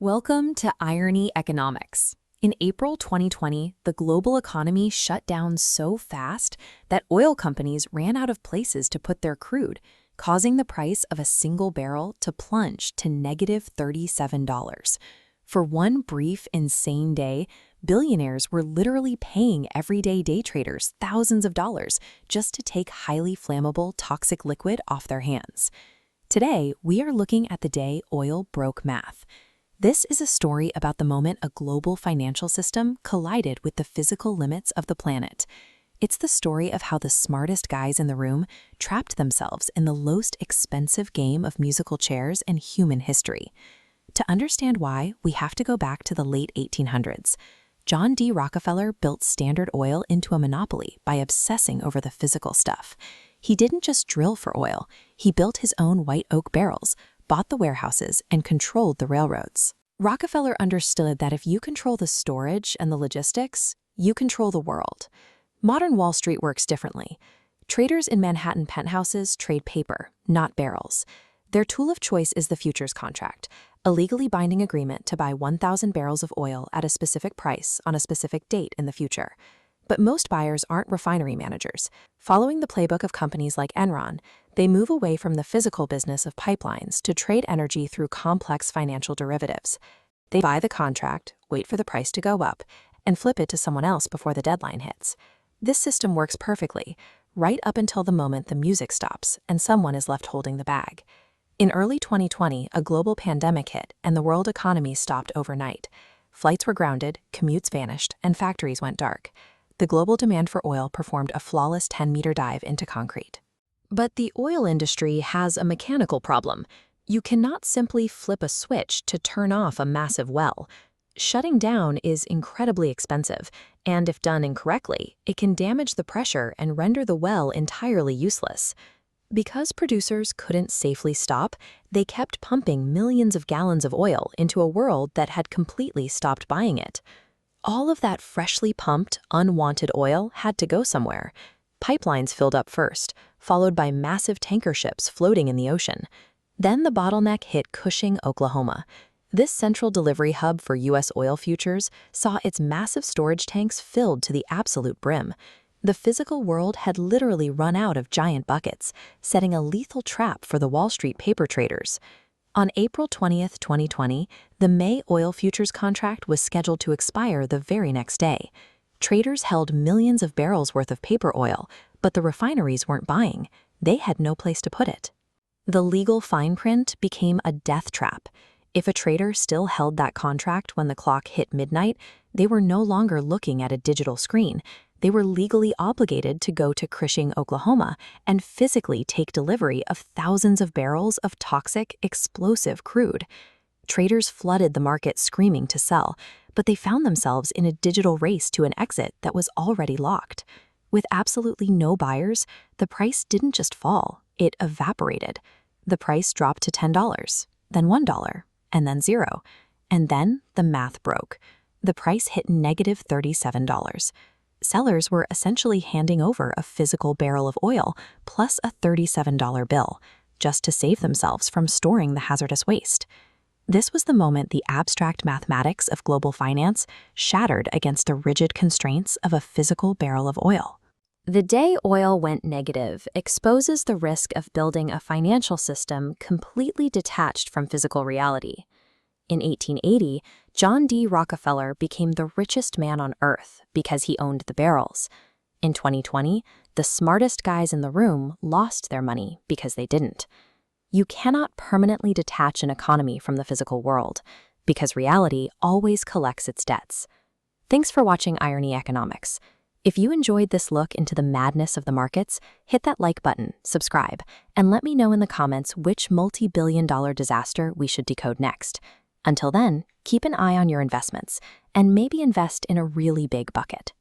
Welcome to Irony Economics. In April 2020, the global economy shut down so fast that oil companies ran out of places to put their crude, causing the price of a single barrel to plunge to -$37. For one brief, insane day, billionaires were literally paying everyday day traders thousands of dollars just to take highly flammable, toxic liquid off their hands. Today, we are looking at the day oil broke math. This is a story about the moment a global financial system collided with the physical limits of the planet. It's the story of how the smartest guys in the room trapped themselves in the most expensive game of musical chairs in human history. To understand why, we have to go back to the late 1800s. John D. Rockefeller built Standard Oil into a monopoly by obsessing over the physical stuff. He didn't just drill for oil, he built his own white oak barrels, bought the warehouses, and controlled the railroads. Rockefeller understood that if you control the storage and the logistics, you control the world. Modern Wall Street works differently. Traders in Manhattan penthouses trade paper, not barrels. Their tool of choice is the futures contract, a legally binding agreement to buy 1,000 barrels of oil at a specific price on a specific date in the future. But most buyers aren't refinery managers. Following the playbook of companies like Enron, they move away from the physical business of pipelines to trade energy through complex financial derivatives. They buy the contract, wait for the price to go up, and flip it to someone else before the deadline hits. This system works perfectly, right up until the moment the music stops and someone is left holding the bag. In early 2020, a global pandemic hit and the world economy stopped overnight. Flights were grounded, commutes vanished, and factories went dark. The global demand for oil performed a flawless 10-meter dive into concrete. But the oil industry has a mechanical problem. You cannot simply flip a switch to turn off a massive well. Shutting down is incredibly expensive, and if done incorrectly, it can damage the pressure and render the well entirely useless. Because producers couldn't safely stop, they kept pumping millions of gallons of oil into a world that had completely stopped buying it. All of that freshly pumped, unwanted oil had to go somewhere. Pipelines filled up first, followed by massive tanker ships floating in the ocean. Then the bottleneck hit Cushing, Oklahoma. This central delivery hub for U.S. oil futures saw its massive storage tanks filled to the absolute brim. The physical world had literally run out of giant buckets, setting a lethal trap for the Wall Street paper traders. On April 20th, 2020, the May oil futures contract was scheduled to expire the very next day. Traders held millions of barrels worth of paper oil, but the refineries weren't buying. They had no place to put it. The legal fine print became a death trap. If a trader still held that contract when the clock hit midnight, they were no longer looking at a digital screen. They were legally obligated to go to Cushing, Oklahoma, and physically take delivery of thousands of barrels of toxic, explosive crude. Traders flooded the market screaming to sell, but they found themselves in a digital race to an exit that was already locked. With absolutely no buyers, the price didn't just fall, it evaporated. The price dropped to $10, then $1, and then $0. And then the math broke. The price hit -$37. Sellers were essentially handing over a physical barrel of oil plus a $37 bill, just to save themselves from storing the hazardous waste. This was the moment the abstract mathematics of global finance shattered against the rigid constraints of a physical barrel of oil. The day oil went negative exposes the risk of building a financial system completely detached from physical reality. In 1880, John D. Rockefeller became the richest man on earth because he owned the barrels. In 2020, the smartest guys in the room lost their money because they didn't. You cannot permanently detach an economy from the physical world because reality always collects its debts. Thanks for watching Irony Economics. If you enjoyed this look into the madness of the markets, hit that like button, subscribe, and let me know in the comments which multi-billion-dollar disaster we should decode next. Until then, keep an eye on your investments and maybe invest in a really big bucket.